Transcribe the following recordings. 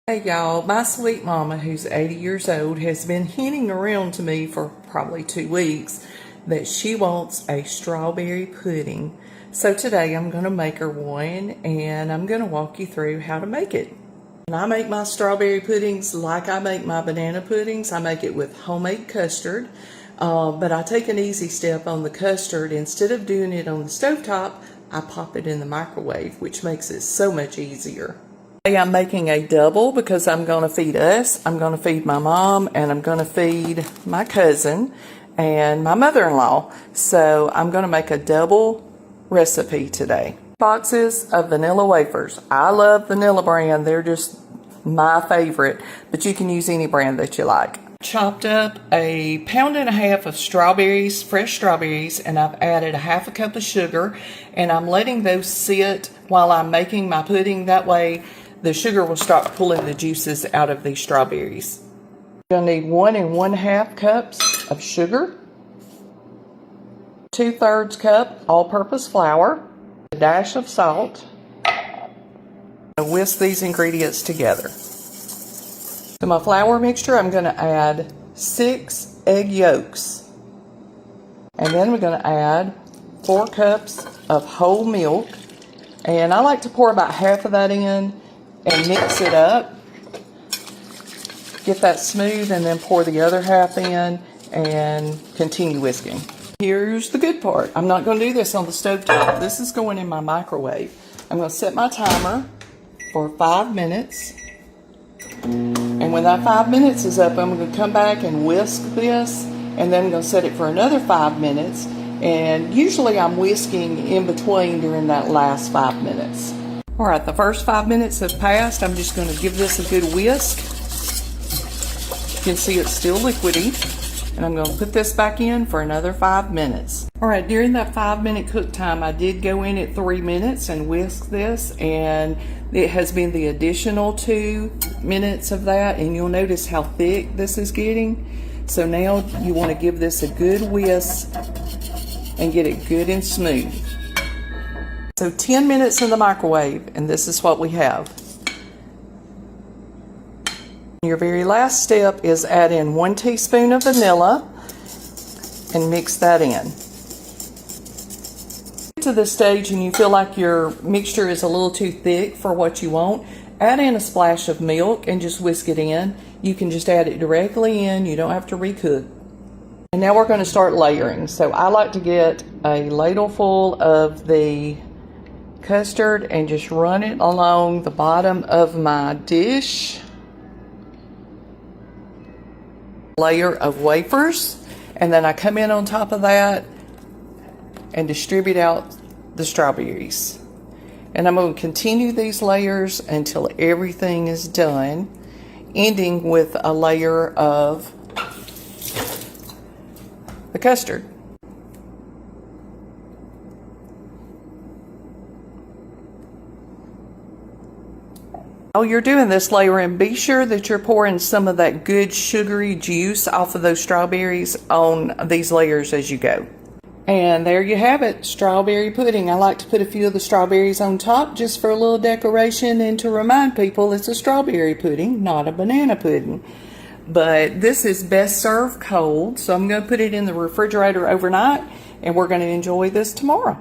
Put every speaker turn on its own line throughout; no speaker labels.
Hey y'all, my sweet mama who's 80 years old has been hinting around to me for probably 2 weeks that she wants a strawberry pudding. So today I'm going to make her one and I'm going to walk you through how to make it. And I make my strawberry puddings like I make my banana puddings. I make it with homemade custard, but I take an easy step on the custard. Instead of doing it on the stovetop, I pop it in the microwave, which makes it so much easier. I'm making a double because I'm going to feed us, I'm going to feed my mom, and I'm going to feed my cousin and my mother-in-law. So I'm going to make a double recipe today. Boxes of vanilla wafers. I love vanilla brand. They're just my favorite, but you can use any brand that you like. Chopped up 1.5 pounds of strawberries, fresh strawberries, and I've added 1/2 cup of sugar, and I'm letting those sit while I'm making my pudding. That way the sugar will start pulling the juices out of these strawberries. You're going to need 1 1/2 cups of sugar, 2/3 cup all-purpose flour, a dash of salt. And whisk these ingredients together. To my flour mixture, I'm going to add 6 egg yolks. And then we're going to add 4 cups of whole milk. And I like to pour about half of that in and mix it up. Get that smooth and then pour the other half in and continue whisking. Here's the good part. I'm not going to do this on the stovetop. This is going in my microwave. I'm going to set my timer for 5 minutes. And when that 5 minutes is up, I'm going to come back and whisk this, and then I'm going to set it for another 5 minutes. And usually I'm whisking in between during that last 5 minutes. All right, the first 5 minutes have passed. I'm just going to give this a good whisk. You can see it's still liquidy. And I'm going to put this back in for another 5 minutes. All right, during that 5-minute cook time, I did go in at 3 minutes and whisk this, and it has been the additional 2 minutes of that, and you'll notice how thick this is getting. So now you want to give this a good whisk and get it good and smooth. So 10 minutes in the microwave, and this is what we have. Your very last step is add in 1 teaspoon of vanilla and mix that in. Get to this stage and you feel like your mixture is a little too thick for what you want, add in a splash of milk and just whisk it in. You can just add it directly in, you don't have to recook. And now we're going to start layering. So I like to get a ladle full of the custard and just run it along the bottom of my dish. Layer of wafers, and then I come in on top of that and distribute out the strawberries. And I'm going to continue these layers until everything is done, ending with a layer of the custard. While you're doing this layering, be sure that you're pouring some of that good sugary juice off of those strawberries on these layers as you go. And there you have it, strawberry pudding. I like to put a few of the strawberries on top just for a little decoration and to remind people it's a strawberry pudding, not a banana pudding. But this is best served cold, so I'm going to put it in the refrigerator overnight, and we're going to enjoy this tomorrow.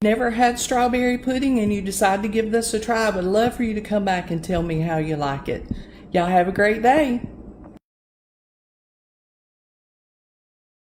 Never had strawberry pudding and you decide to give this a try, I would love for you to come back and tell me how you like it. Y'all have a great day.